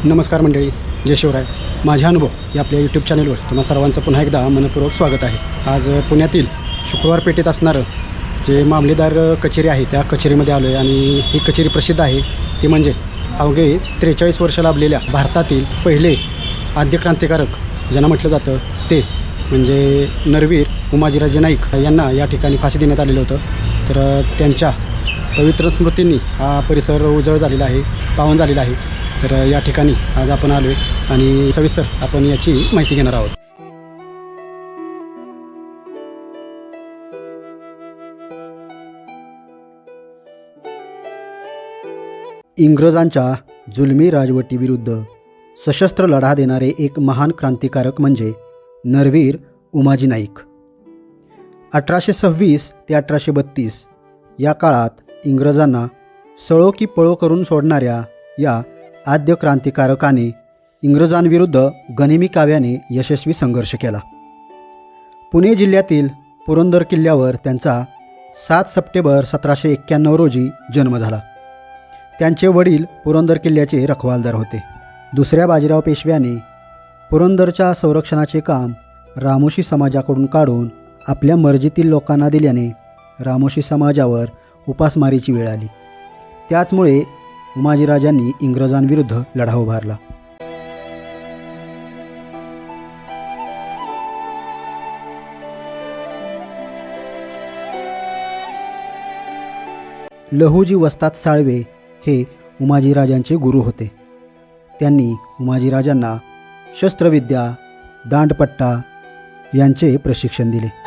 नमस्कार मंडळी, जय शिवराय. माझा अनुभव या आपल्या यूट्यूब चॅनलवर तुम्हा सर्वांचं पुन्हा एकदा मनपूर्वक स्वागत आहे. आज पुण्यातील शुक्रवार पेठेत असणारं जे मामलेदार कचेरी आहे त्या कचेरीमध्ये आलो आहे आणि ही कचेरी प्रसिद्ध आहे. ती म्हणजे अवघे 43 वर्ष लाभलेल्या भारतातील पहिले आद्य क्रांतिकारक ज्यांना म्हटलं जातं ते म्हणजे नरवीर उमाजीराजे नाईक यांना या ठिकाणी फाशी देण्यात आलेलं होतं. तर त्यांच्या पवित्र स्मृतींनी हा परिसर उजळ झालेला आहे, पावन झालेला आहे. तर या ठिकाणी आज आपण आलो आहे आणि सविस्तर आपण याची माहिती घेणार आहोत. इंग्रजांच्या जुलमी राजवटीविरुद्ध सशस्त्र लढा देणारे एक महान क्रांतिकारक म्हणजे नरवीर उमाजी नाईक. 1826 ते 1832 या काळात इंग्रजांना सळो की पळो करून सोडणाऱ्या या आद्य क्रांतिकारकाने इंग्रजांविरुद्ध गनिमी काव्याने यशस्वी संघर्ष केला. पुणे जिल्ह्यातील पुरंदर किल्ल्यावर त्यांचा 7 सप्टेंबर 1791 रोजी जन्म झाला. त्यांचे वडील पुरंदर किल्ल्याचे रखवालदार होते. दुसऱ्या बाजीराव पेशव्याने पुरंदरच्या संरक्षणाचे काम रामोशी समाजाकडून काढून आपल्या मर्जीतील लोकांना दिल्याने रामोशी समाजावर उपासमारीची वेळ आली. त्याचमुळे उमाजीराजांनी इंग्रजांविरुद्ध लढा उभारला. लहुजी वस्ताद साळवे हे उमाजीराजांचे गुरु होते. त्यांनी उमाजीराजांना शस्त्रविद्या, दांडपट्टा यांचे प्रशिक्षण दिले.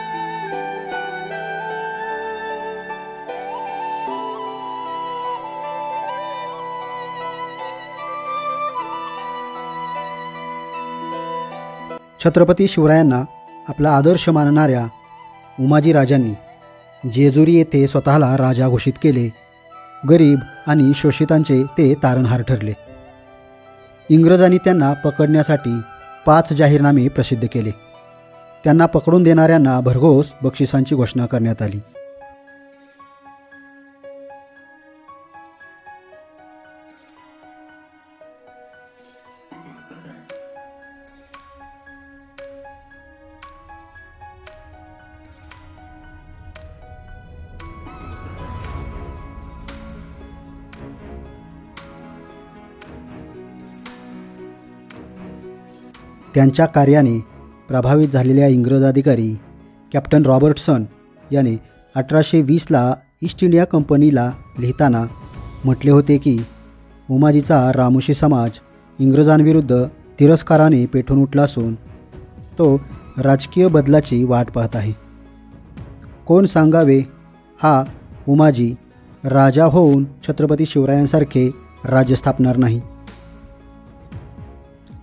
छत्रपती शिवरायांना आपला आदर्श मानणाऱ्या उमाजीराजांनी जेजुरी येथे स्वतःला राजा घोषित केले. गरीब आणि शोषितांचे ते तारणहार ठरले. इंग्रजांनी त्यांना पकडण्यासाठी 5 जाहीरनामे प्रसिद्ध केले. त्यांना पकडून देणाऱ्यांना भरघोस बक्षिसांची घोषणा करण्यात आली. त्यांच्या कार्याने प्रभावित झालेल्या इंग्रज अधिकारी कॅप्टन रॉबर्टसन याने 1820ला ईस्ट इंडिया कंपनीला लिहिताना म्हटले होते की उमाजीचा रामोशी समाज इंग्रजांविरुद्ध तिरस्काराने पेटून उठला असून तो राजकीय बदलाची वाट पाहत आहे. कोण सांगावे, हा उमाजी राजा होऊन छत्रपती शिवरायांसारखे राज्य स्थापणार नाही.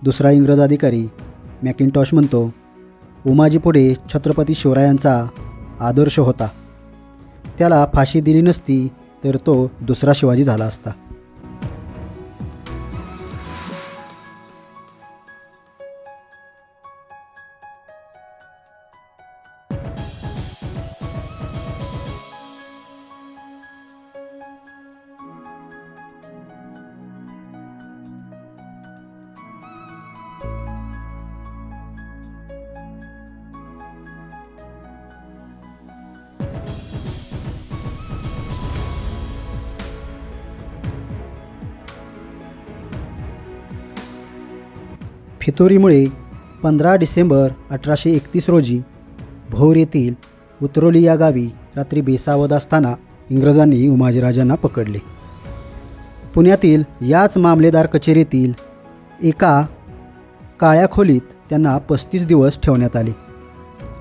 दुसरा इंग्रज अधिकारी मॅकिंटॉश म्हणतो, उमाजीपुढे छत्रपती शिवरायांचा आदर्श होता. त्याला फाशी दिली नसती तर तो दुसरा शिवाजी झाला असता. फितुरीमुळे 15 डिसेंबर 1831 रोजी भोर येथील उतरोली या गावी रात्री बेसावध असताना इंग्रजांनी उमाजीराजांना पकडले. पुण्यातील याच मामलेदार कचेरीतील एका काळ्या खोलीत त्यांना 35 दिवस ठेवण्यात आले.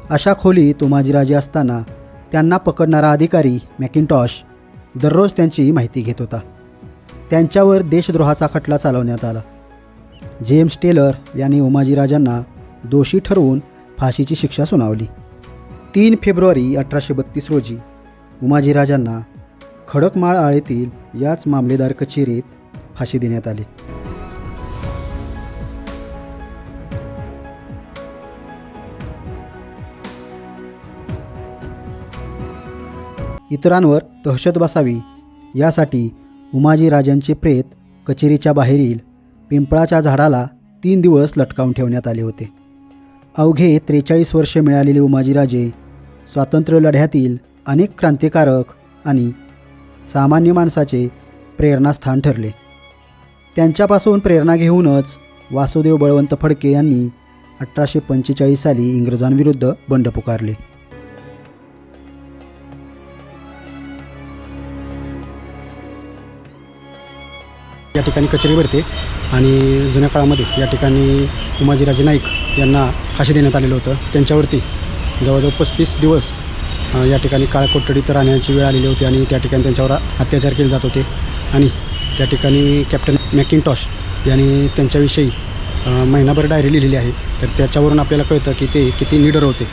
अशा खोलीत उमाजीराजे असताना त्यांना पकडणारा अधिकारी मॅकिंटॉश दररोज त्यांची माहिती घेत होता. त्यांच्यावर देशद्रोहाचा खटला चालवण्यात आला. जेम्स टेलर यांनी उमाजीराजांना दोषी ठरवून फाशीची शिक्षा सुनावली. 3 फेब्रुवारी 1832 रोजी उमाजीराजांना खडकमाळ आळेतील याच मामलेदार कचेरीत फाशी देण्यात आली. इतरांवर दहशत बसावी यासाठी उमाजीराजांचे प्रेत कचेरीच्या बाहेरील पिंपळाच्या झाडाला 3 दिवस लटकावून ठेवण्यात आले होते. अवघे 43 वर्षे मिळालेले उमाजीराजे स्वातंत्र्य लढ्यातील अनेक क्रांतिकारक आणि सामान्य माणसाचे प्रेरणास्थान ठरले. त्यांच्यापासून प्रेरणा घेऊनच वासुदेव बळवंत फडके यांनी 1845 साली इंग्रजांविरुद्ध बंड पुकारले. या ठिकाणी कचेरी भरते आणि जुन्या काळामध्ये या ठिकाणी उमाजीराजे नाईक यांना फाशी देण्यात आलेलं होतं. त्यांच्यावरती जवळजवळ 35 दिवस या ठिकाणी काळकोठडीत राहण्याची वेळ आलेली होती आणि त्या ठिकाणी त्यांच्यावर अत्याचार केले जात होते. आणि त्या ठिकाणी कॅप्टन मॅकिंटॉश यांनी त्यांच्याविषयी महिनाभर डायरी लिहिलेली आहे. तर त्याच्यावरून आपल्याला कळतं की ते किती निडर होते.